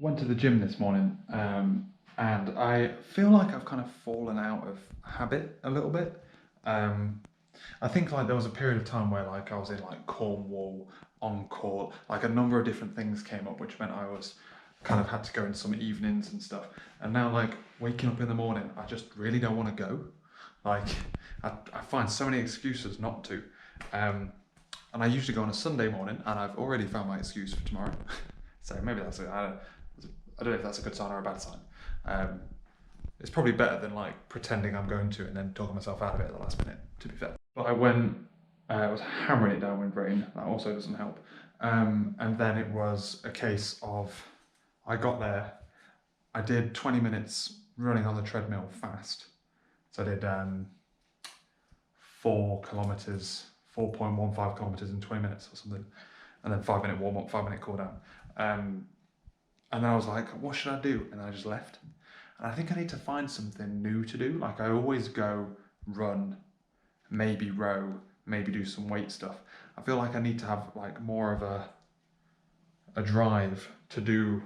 Went to the gym this morning, and I feel like I've kind of fallen out of habit a little bit. Um, I think like there was a period of time where like I was in like Cornwall on court, like a number of different things came up, which meant I was kind of had to go in some evenings and stuff. And now like waking up in the morning, I just really don't want to go. Like I find so many excuses not to. Um, and I usually go on a Sunday morning, and I've already found my excuse for tomorrow. So maybe that's it. I don't know if that's a good sign or a bad sign. Um, it's probably better than like pretending I'm going to and then talking myself out of it at the last minute, to be fair. But I was hammering it down with rain. That also doesn't help. And then it was a case of I got there, I did 20 minutes running on the treadmill fast. So I did 4 kilometers, 4.15 kilometers in 20 minutes or something. And then 5-minute warm up, 5-minute cool down. And then I was like, what should I do? And I just left. And I think I need to find something new to do. Like I always go run, maybe row, maybe do some weight stuff. I feel like I need to have like more of a drive to do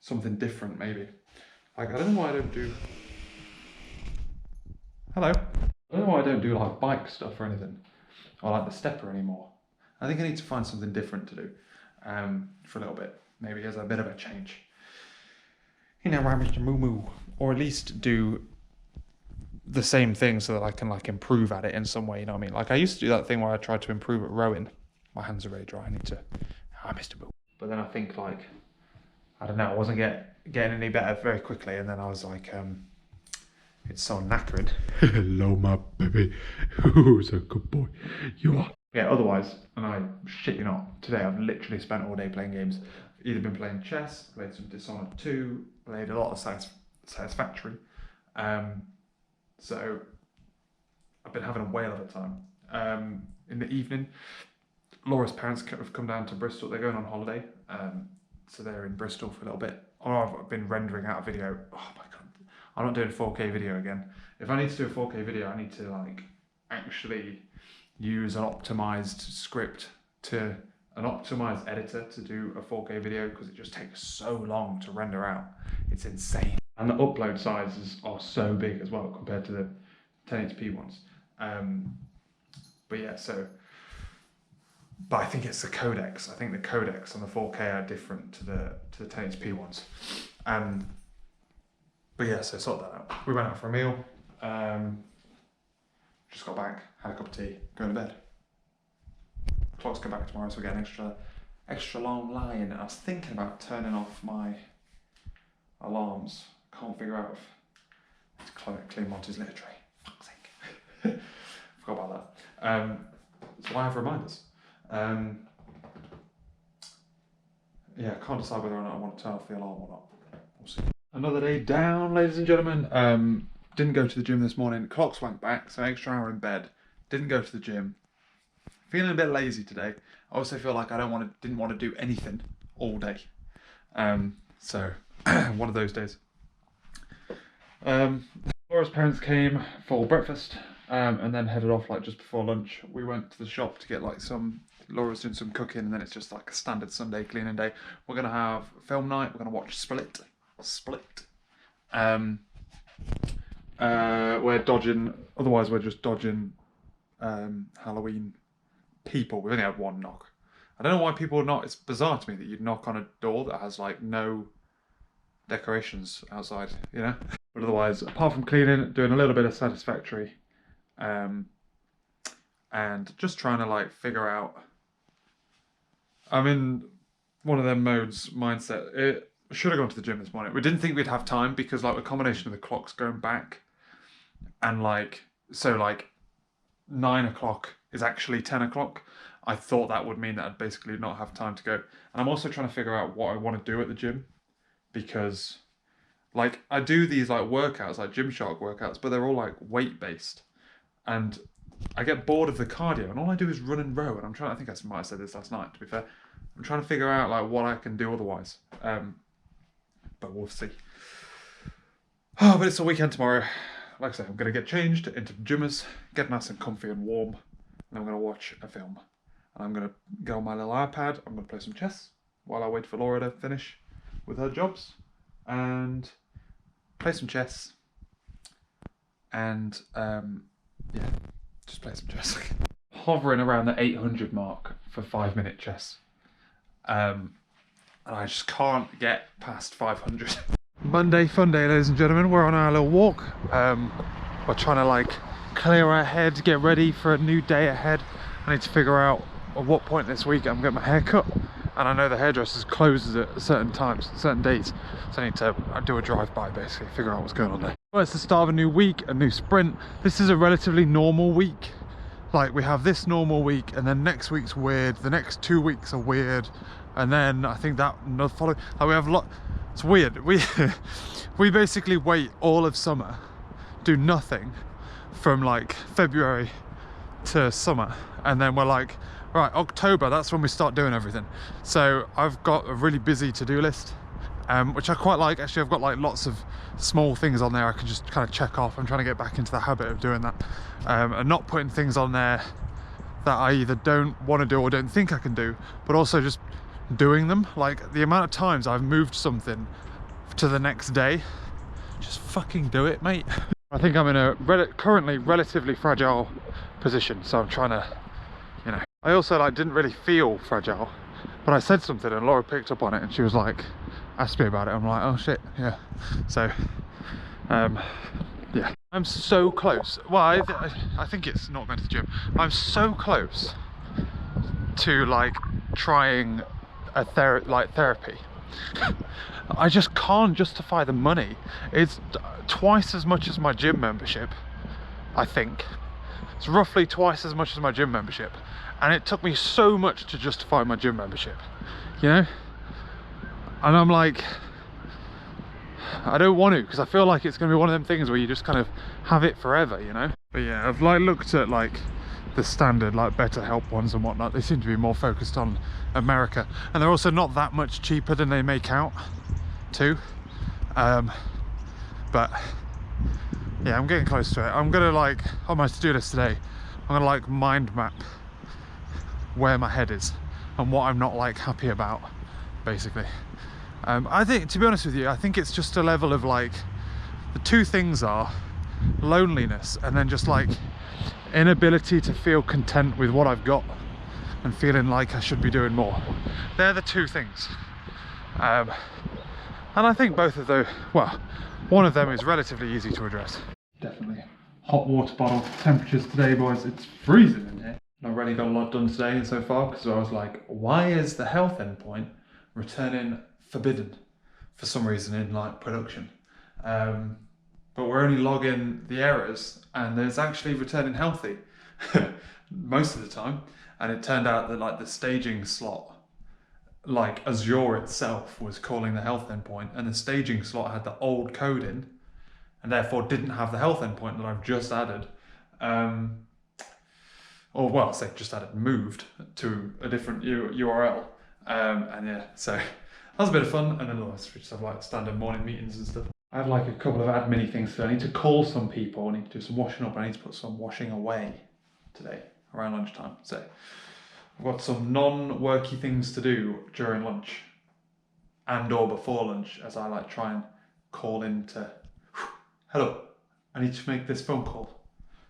something different maybe. Like I don't know why I don't do... Hello. I don't know why I don't do like bike stuff or anything. Or like the stepper anymore. I think I need to find something different to do for a little bit. Maybe as a bit of a change. You know, right, Mr. Moo Moo. Or at least do the same thing so that I can like improve at it in some way, you know what I mean? Like I used to do that thing where I tried to improve at rowing. My hands are very dry, I need to... Ah, Mr. Moo. But then I think like, I don't know, I wasn't getting any better very quickly, and then I was like, it's so knackering. Hello, my baby. Who's a good boy? You are. Yeah, otherwise, and I shit you not, today I've literally spent all day playing games. I've either been playing chess, played some Dishonored 2, played a lot of Satisfactory. So I've been having a whale of a time. In the evening, Laura's parents have come down to Bristol. They're going on holiday, so they're in Bristol for a little bit. Oh, I've been rendering out a video. Oh my god, I'm not doing a 4K video again. If I need to do a 4K video, I need to like actually use an optimized script to an optimized editor to do a 4K video, because it just takes so long to render out. It's insane. And the upload sizes are so big as well compared to the 1080p ones. But yeah, so, but I think it's the codecs. I think the codecs on the 4K are different to the 1080p ones. But yeah, so sort that out. We went out for a meal. Just got back, had a cup of tea, going to bed. Clocks come back tomorrow, so we get an extra long lie-in. And I was thinking about turning off my alarms. Can't figure out if to clean Monty's litter tray. Fuck's sake. Forgot about that. So I have reminders. Yeah, I can't decide whether or not I want to turn off the alarm or not. We'll see. Another day down, ladies and gentlemen. Didn't go to the gym this morning. Clocks went back, so extra hour in bed. Didn't go to the gym. Feeling a bit lazy today. I also feel like I didn't want to do anything all day. So one of those days. Laura's parents came for breakfast, and then headed off like just before lunch. We went to the shop to get like Laura's doing some cooking, and then it's just like a standard Sunday cleaning day. We're gonna have film night. We're gonna watch Split. We're dodging. Otherwise, we're just dodging Halloween people. We only had one knock. I don't know why people would not. It's bizarre to me that you'd knock on a door that has like no decorations outside, you know. But otherwise, apart from cleaning, doing a little bit of Satisfactory, and just trying to like figure out. I'm in one of them modes mindset. I should have gone to the gym this morning. We didn't think we'd have time because like the combination of the clocks going back and like 9 o'clock is actually 10 o'clock. I thought that would mean that I'd basically not have time to go. And I'm also trying to figure out what I want to do at the gym, because like I do these like workouts, like Gymshark workouts, but they're all like weight based, and I get bored of the cardio, and all I do is run and row. And I'm trying. I think I might have said this last night. To be fair, I'm trying to figure out like what I can do otherwise. But we'll see. Oh, but it's a weekend tomorrow. Like I say, I'm going to get changed into pajamas, get nice and comfy and warm, and I'm going to watch a film. And I'm going to go on my little iPad. I'm going to play some chess while I wait for Laura to finish. with her jobs and play some chess and yeah, just play some chess. Hovering around the 800 mark for 5-minute chess. And I just can't get past 500. Monday fun day, ladies and gentlemen. We're on our little walk. We're trying to like clear our head, get ready for a new day ahead. I need to figure out at what point this week I'm getting my hair cut. And I know the hairdressers closes at certain times, certain days. So I need to do a drive-by basically, figure out what's going on there. Well, it's the start of a new week, a new sprint. This is a relatively normal week. Like we have this normal week and then next week's weird. The next 2 weeks are weird. And then I think that the following, like we have a lot, it's weird. We basically wait all of summer, do nothing from like February to summer. And then we're like, right, October, that's when we start doing everything. So I've got a really busy to-do list, which I quite like. Actually, I've got like lots of small things on there I can just kind of check off. I'm trying to get back into the habit of doing that, and not putting things on there that I either don't want to do or don't think I can do, but also just doing them. Like the amount of times I've moved something to the next day, just fucking do it, mate. I think I'm in a currently relatively fragile position, so I'm trying to, you know. I also like didn't really feel fragile, but I said something and Laura picked up on it and she was like, asked me about it. I'm like, oh shit, yeah. So, yeah. I'm so close. Well, I think it's not going to the gym. I'm so close to like trying a therapy. I just can't justify the money. It's twice as much as my gym membership, I think. It's roughly twice as much as my gym membership, and it took me so much to justify my gym membership, you know. And I'm like, I don't want to, because I feel like it's going to be one of them things where you just kind of have it forever, you know. But yeah, I've like looked at like the standard like BetterHelp ones and whatnot. They seem to be more focused on America, and they're also not that much cheaper than they make out too. But yeah, I'm getting close to it. I'm gonna like, on my to-do list today, I'm gonna like mind map where my head is and what I'm not like happy about, basically. I think, to be honest with you, I think it's just a level of like, the two things are loneliness and then just like inability to feel content with what I've got and feeling like I should be doing more. They're the two things. And I think both of those, well, one of them is relatively easy to address. Definitely. Hot water bottle. Temperatures today, boys, it's freezing in here. Not really got a lot done today so far, because I was like, why is the health endpoint returning forbidden for some reason in like production? But we're only logging the errors and it's actually returning healthy most of the time. And it turned out that like the staging slot, like Azure itself was calling the health endpoint, and the staging slot had the old code in and therefore didn't have the health endpoint that I've just added. Or well, say just added, moved to a different URL. And yeah, so that was a bit of fun. And then we just have like standard morning meetings and stuff. I have like a couple of admin things today. I need to call some people, I need to do some washing up, I need to put some washing away today around lunchtime. So I've got some non-worky things to do during lunch and or before lunch, as I like try and call into, hello, I need to make this phone call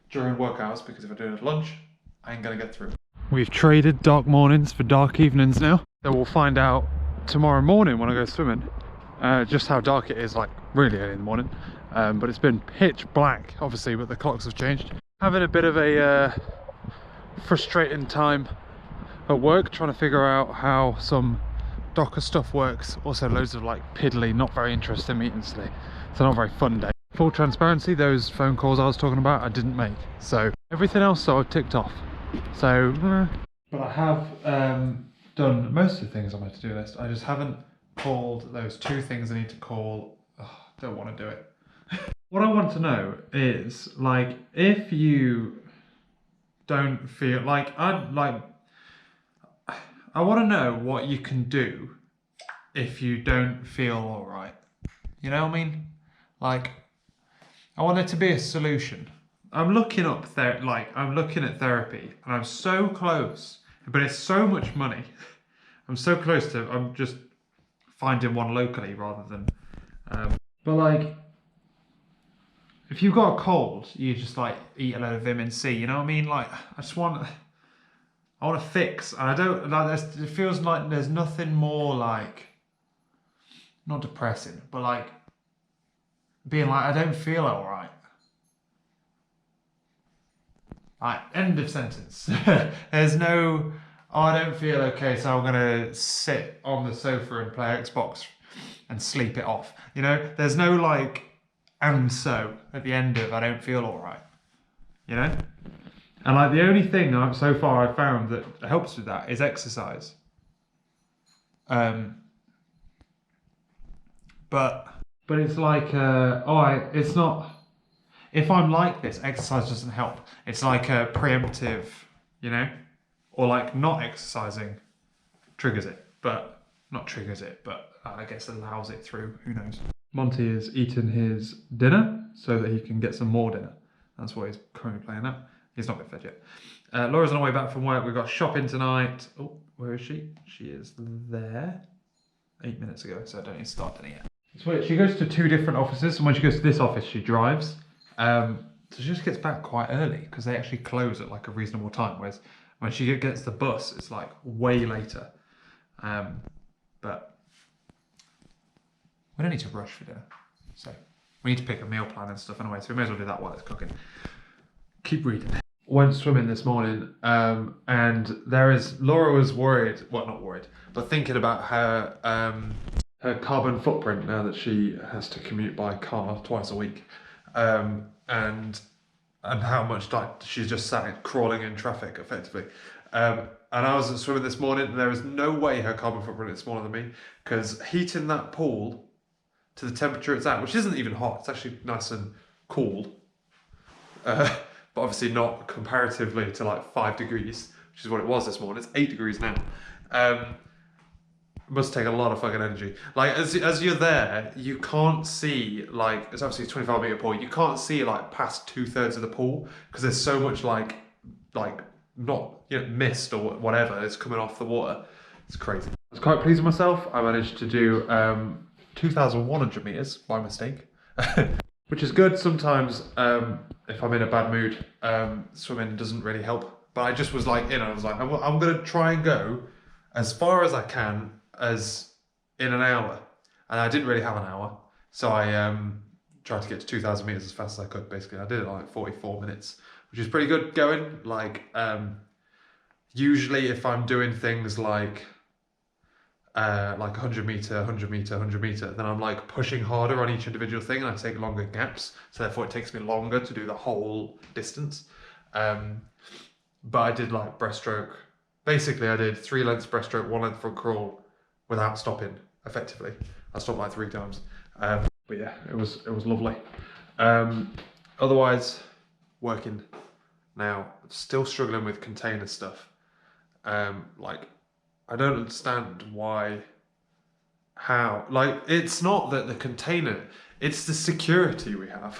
during work hours, because if I do it at lunch, I ain't gonna get through. We've traded dark mornings for dark evenings now. So we'll find out tomorrow morning when I go swimming just how dark it is, like really early in the morning. But it's been pitch black, obviously, but the clocks have changed. Having a bit of a frustrating time at work, trying to figure out how some Docker stuff works. Also loads of like piddly, not very interesting meetings today. It's not a very fun day. Full transparency, those phone calls I was talking about I didn't make. So everything else I've ticked off. So, but I have done most of the things on my to-do list. I just haven't called those two things I need to call. Oh, don't want to do it. What I want to know is, like, if you don't feel like, I want to know what you can do if you don't feel all right. You know what I mean? Like, I want it to be a solution. I'm looking up I'm looking at therapy, and I'm so close, but it's so much money. I'm so close to, I'm just finding one locally rather than. But like, if you've got a cold, you just like eat a load of vitamin C. You know what I mean? Like, I want to fix, and I don't like. It feels like there's nothing more like, not depressing, but like being like, I don't feel alright. Like, end of sentence. There's no, oh, I don't feel okay, so I'm gonna sit on the sofa and play Xbox and sleep it off. You know, there's no like, and so at the end of I don't feel alright. You know? And like the only thing so far I've found that helps with that is exercise. But it's like, it's not, if I'm like this, exercise doesn't help. It's like a preemptive, you know? Or like not exercising triggers it, but not triggers it, but I guess allows it through, who knows. Monty is eating his dinner so that he can get some more dinner. That's what he's currently playing at. He's not been fed yet. Laura's on her way back from work. We've got shopping tonight. Oh, where is she? She is there. 8 minutes ago, so I don't need to start dinner yet. It's weird. She goes to 2 different offices, and when she goes to this office, she drives. So she just gets back quite early because they actually close at like a reasonable time. Whereas when she gets the bus, it's like way later. But we don't need to rush for dinner. So we need to pick a meal plan and stuff anyway, so we may as well do that while it's cooking. Keep reading. Went swimming this morning, and Laura was worried, well, not worried, but thinking about her carbon footprint now that she has to commute by car twice a week, and how much like she's just sat crawling in traffic effectively. And I was swimming this morning, and there is no way her carbon footprint is smaller than me, because heating that pool to the temperature it's at, which isn't even hot, it's actually nice and cool, but obviously not comparatively to like 5 degrees, which is what it was this morning. It's 8 degrees now. It must take a lot of fucking energy. Like as you're there, you can't see, like, it's obviously a 25 meter pool. You can't see like past 2/3 of the pool because there's so much like not, you know, mist or whatever is coming off the water. It's crazy. I was quite pleased with myself. I managed to do 2,100 meters by mistake. Which is good. Sometimes if I'm in a bad mood, swimming doesn't really help. But I just was like, I was like, I'm going to try and go as far as I can as in an hour. And I didn't really have an hour. So I tried to get to 2,000 meters as fast as I could, basically. I did it in like 44 minutes, which is pretty good going. Like, usually if I'm doing things like 100 meter, 100 meter, 100 meter, then I'm like pushing harder on each individual thing and I take longer gaps. So therefore it takes me longer to do the whole distance. But I did like breaststroke. Basically I did 3 lengths breaststroke, 1 length front crawl without stopping effectively. I stopped like 3 times. But yeah, it was lovely. Otherwise, working now, still struggling with container stuff. Like, I don't understand how, like, it's not that the container, it's the security we have.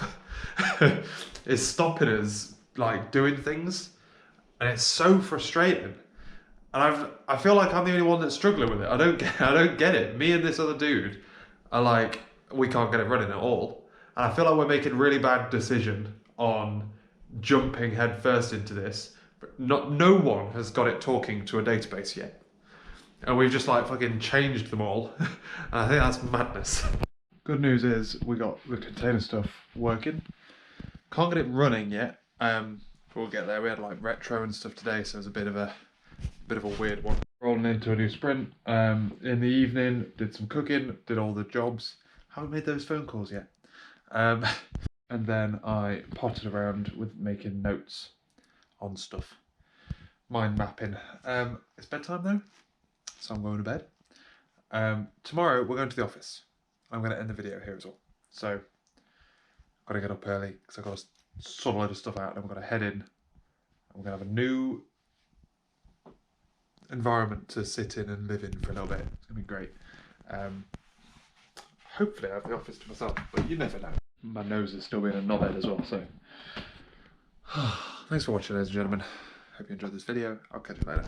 It's stopping us, like, doing things, and it's so frustrating. And I feel like I'm the only one that's struggling with it. I don't get it. Me and this other dude are like, we can't get it running at all. And I feel like we're making a really bad decision on jumping head first into this. But no one has got it talking to a database yet. And we've just like fucking changed them all. And I think that's madness. Good news is we got the container stuff working. Can't get it running yet. But we'll get there. We had like retro and stuff today, so it was a bit of a weird one. Rolling into a new sprint. In the evening, did some cooking, did all the jobs. Haven't made those phone calls yet. And then I potted around with making notes on stuff. Mind mapping. It's bedtime though, so I'm going to bed. Tomorrow we're going to the office. I'm going to end the video here as well. So I've got to get up early because I've got to sort a load of stuff out, and we're going to head in. We're going to have a new environment to sit in and live in for a little bit. It's going to be great. Hopefully I have the office to myself, but you never know. My nose is still being a knobhead as well, so. Thanks for watching, ladies and gentlemen. Hope you enjoyed this video. I'll catch you later.